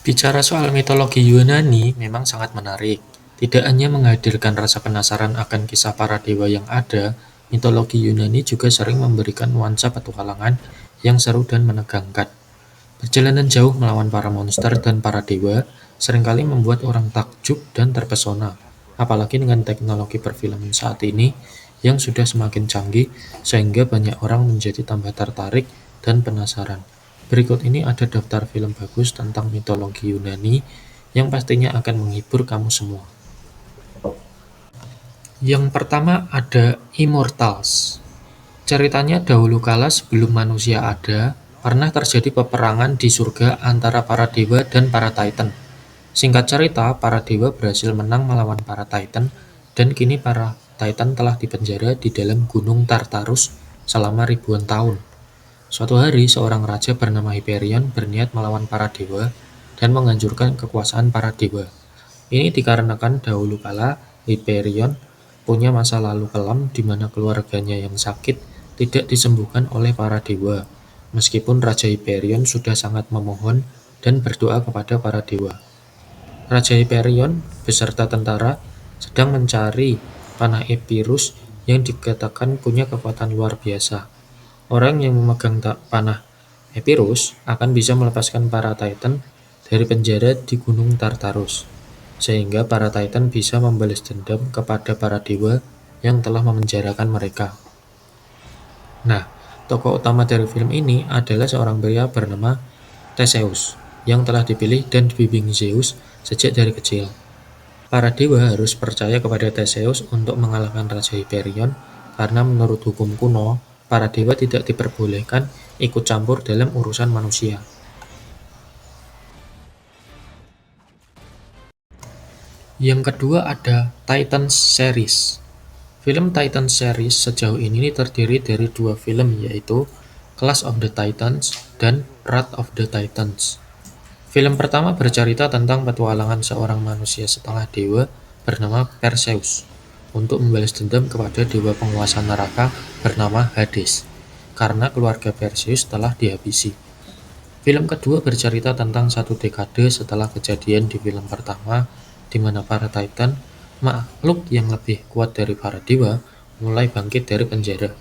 Bicara soal mitologi Yunani memang sangat menarik. Tidak hanya menghadirkan rasa penasaran akan kisah para dewa yang ada, mitologi Yunani juga sering memberikan nuansa petualangan yang seru dan menegangkan. Perjalanan jauh melawan para monster dan para dewa seringkali membuat orang takjub dan terpesona, apalagi dengan teknologi perfilman saat ini yang sudah semakin canggih sehingga banyak orang menjadi tambah tertarik dan penasaran. Berikut ini ada daftar film bagus tentang mitologi Yunani yang pastinya akan menghibur kamu semua. Yang pertama ada Immortals. Ceritanya dahulu kala sebelum manusia ada, pernah terjadi peperangan di surga antara para dewa dan para titan. Singkat cerita, para dewa berhasil menang melawan para titan, dan kini para titan telah dipenjara di dalam gunung Tartarus selama ribuan tahun. Suatu hari, seorang raja bernama Hyperion berniat melawan para dewa dan menghancurkan kekuasaan para dewa. Ini dikarenakan dahulu kala Hyperion punya masa lalu kelam di mana keluarganya yang sakit tidak disembuhkan oleh para dewa, meskipun Raja Hyperion sudah sangat memohon dan berdoa kepada para dewa. Raja Hyperion beserta tentara sedang mencari panah Epirus yang dikatakan punya kekuatan luar biasa. Orang yang memegang panah Epirus akan bisa melepaskan para Titan dari penjara di Gunung Tartarus, sehingga para Titan bisa membalas dendam kepada para dewa yang telah memenjarakan mereka. Nah, tokoh utama dari film ini adalah seorang pria bernama Theseus, yang telah dipilih dan dibimbing Zeus sejak dari kecil. Para dewa harus percaya kepada Theseus untuk mengalahkan Raja Hyperion, karena menurut hukum kuno, para dewa tidak diperbolehkan ikut campur dalam urusan manusia. Yang kedua ada Titans Series. Film Titans Series sejauh ini terdiri dari dua film, yaitu Clash of the Titans dan Wrath of the Titans. Film pertama bercerita tentang petualangan seorang manusia setengah dewa bernama Perseus untuk membalas dendam kepada dewa penguasa neraka bernama Hades, karena keluarga Perseus telah dihabisi. Film kedua bercerita tentang satu dekade setelah kejadian di film pertama, di mana para Titan, makhluk yang lebih kuat dari para dewa, mulai bangkit dari penjara.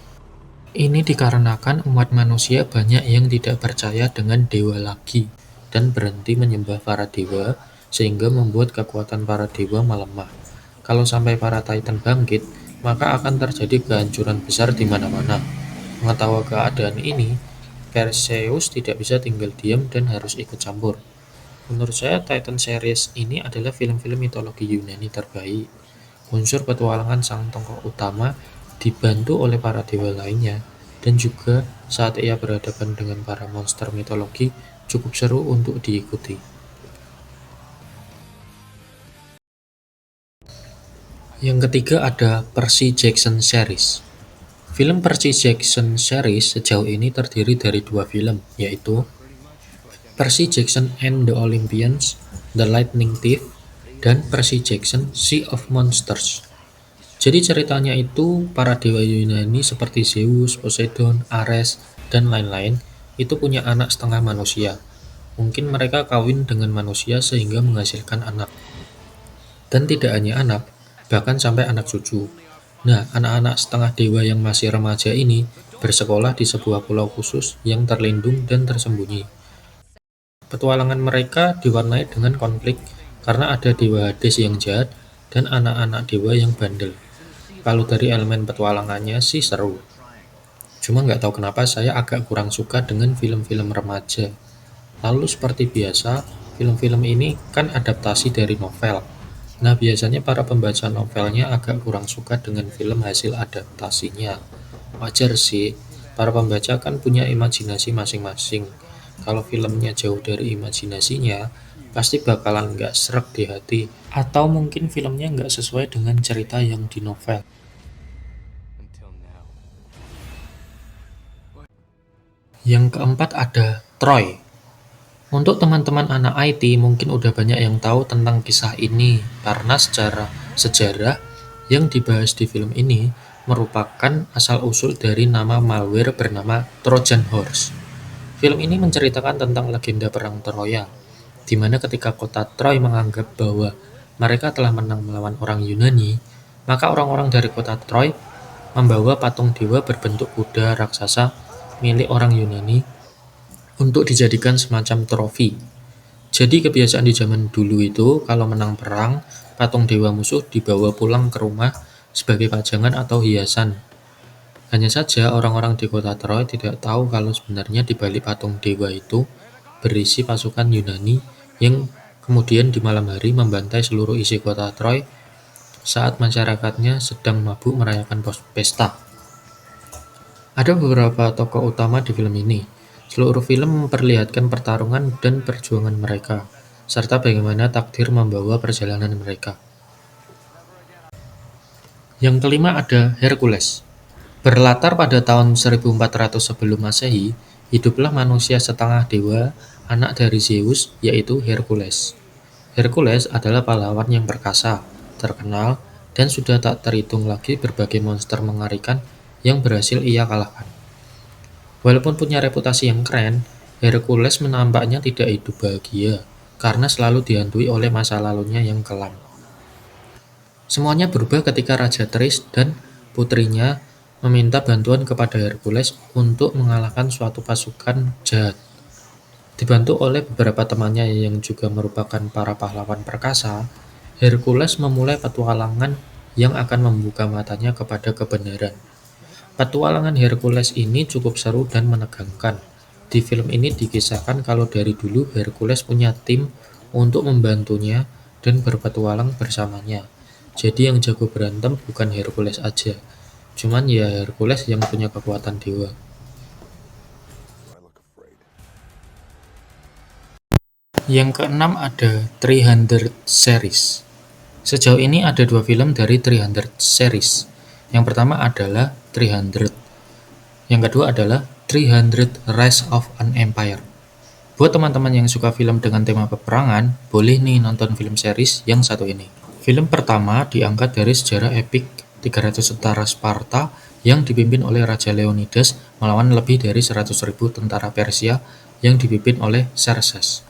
Ini dikarenakan umat manusia banyak yang tidak percaya dengan dewa lagi dan berhenti menyembah para dewa, sehingga membuat kekuatan para dewa melemah. Kalau sampai para Titan bangkit, maka akan terjadi kehancuran besar di mana-mana. Mengetahui keadaan ini, Perseus tidak bisa tinggal diam dan harus ikut campur. Menurut saya, Titan Series ini adalah film-film mitologi Yunani terbaik. Unsur petualangan sang tokoh utama dibantu oleh para dewa lainnya, dan juga saat ia berhadapan dengan para monster mitologi cukup seru untuk diikuti. Yang ketiga ada Percy Jackson Series. Film Percy Jackson Series sejauh ini terdiri dari dua film, yaitu Percy Jackson and the Olympians, The Lightning Thief, dan Percy Jackson Sea of Monsters. Jadi ceritanya itu para dewa Yunani seperti Zeus, Poseidon, Ares, dan lain-lain itu punya anak setengah manusia. Mungkin mereka kawin dengan manusia sehingga menghasilkan anak. Dan tidak hanya anak, bahkan sampai anak cucu. Nah, anak-anak setengah dewa yang masih remaja ini bersekolah di sebuah pulau khusus yang terlindung dan tersembunyi. Petualangan mereka diwarnai dengan konflik karena ada dewa Hades yang jahat dan anak-anak dewa yang bandel. Kalau dari elemen petualangannya sih seru. Cuma nggak tahu kenapa saya agak kurang suka dengan film-film remaja. Lalu seperti biasa, film-film ini kan adaptasi dari novel. Nah, biasanya para pembaca novelnya agak kurang suka dengan film hasil adaptasinya. Wajar sih, para pembaca kan punya imajinasi masing-masing. Kalau filmnya jauh dari imajinasinya, pasti bakalan nggak sreg di hati. Atau mungkin filmnya nggak sesuai dengan cerita yang di novel. Yang keempat ada Troy. Untuk teman-teman anak IT mungkin udah banyak yang tahu tentang kisah ini, karena secara sejarah yang dibahas di film ini merupakan asal-usul dari nama malware bernama Trojan Horse. Film ini menceritakan tentang legenda perang Troya, di mana ketika kota Troy menganggap bahwa mereka telah menang melawan orang Yunani, maka orang-orang dari kota Troy membawa patung dewa berbentuk kuda raksasa milik orang Yunani untuk dijadikan semacam trofi. Jadi kebiasaan di zaman dulu itu kalau menang perang, patung dewa musuh dibawa pulang ke rumah sebagai pajangan atau hiasan. Hanya saja orang-orang di kota Troy tidak tahu kalau sebenarnya di balik patung dewa itu berisi pasukan Yunani yang kemudian di malam hari membantai seluruh isi kota Troy saat masyarakatnya sedang mabuk merayakan pesta. Ada beberapa tokoh utama di film ini. Seluruh film memperlihatkan pertarungan dan perjuangan mereka, serta bagaimana takdir membawa perjalanan mereka. Yang kelima ada Hercules. Berlatar pada tahun 1400 sebelum Masehi, hiduplah manusia setengah dewa, anak dari Zeus, yaitu Hercules. Hercules adalah pahlawan yang perkasa, terkenal, dan sudah tak terhitung lagi berbagai monster mengerikan yang berhasil ia kalahkan. Walaupun punya reputasi yang keren, Hercules menampaknya tidak hidup bahagia karena selalu dihantui oleh masa lalunya yang kelam. Semuanya berubah ketika Raja Tris dan putrinya meminta bantuan kepada Hercules untuk mengalahkan suatu pasukan jahat. Dibantu oleh beberapa temannya yang juga merupakan para pahlawan perkasa, Hercules memulai petualangan yang akan membuka matanya kepada kebenaran. Petualangan Hercules ini cukup seru dan menegangkan. Di film ini dikisahkan kalau dari dulu Hercules punya tim untuk membantunya dan berpetualang bersamanya. Jadi yang jago berantem bukan Hercules aja, cuman ya Hercules yang punya kekuatan dewa. Yang keenam ada 300 series. Sejauh ini ada dua film dari 300 series. Yang pertama adalah 300. Yang kedua adalah 300 Rise of an Empire. Buat teman-teman yang suka film dengan tema peperangan, boleh nih nonton film series yang satu ini. Film pertama diangkat dari sejarah epik 300 tentara Sparta yang dipimpin oleh Raja Leonidas melawan lebih dari 100.000 tentara Persia yang dipimpin oleh Xerxes.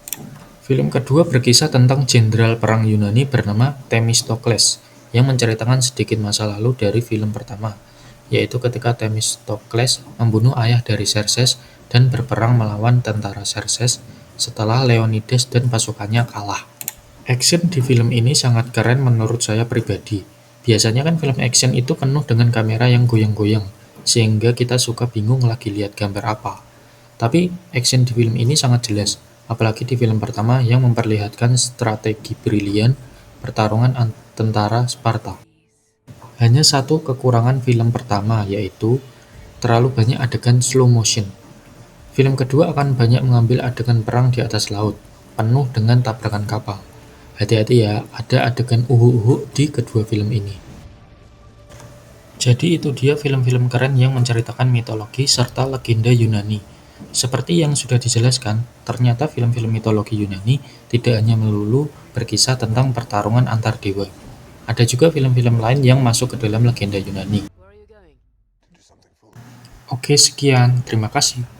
Film kedua berkisah tentang jenderal perang Yunani bernama Themistokles yang menceritakan sedikit masa lalu dari film pertama, yaitu ketika Themistokles membunuh ayah dari Xerxes dan berperang melawan tentara Xerxes setelah Leonidas dan pasukannya kalah. Action di film ini sangat keren menurut saya pribadi. Biasanya kan film action itu penuh dengan kamera yang goyang-goyang, sehingga kita suka bingung lagi lihat gambar apa. Tapi action di film ini sangat jelas, apalagi di film pertama yang memperlihatkan strategi brilian pertarungan tentara Sparta. Hanya satu kekurangan film pertama, yaitu terlalu banyak adegan slow motion. Film kedua akan banyak mengambil adegan perang di atas laut, penuh dengan tabrakan kapal. Hati-hati ya, ada adegan uhu-uhu di kedua film ini. Jadi itu dia film-film keren yang menceritakan mitologi serta legenda Yunani. Seperti yang sudah dijelaskan, ternyata film-film mitologi Yunani tidak hanya melulu berkisah tentang pertarungan antar dewa. Ada juga film-film lain yang masuk ke dalam legenda Yunani. Oke, sekian. Terima kasih.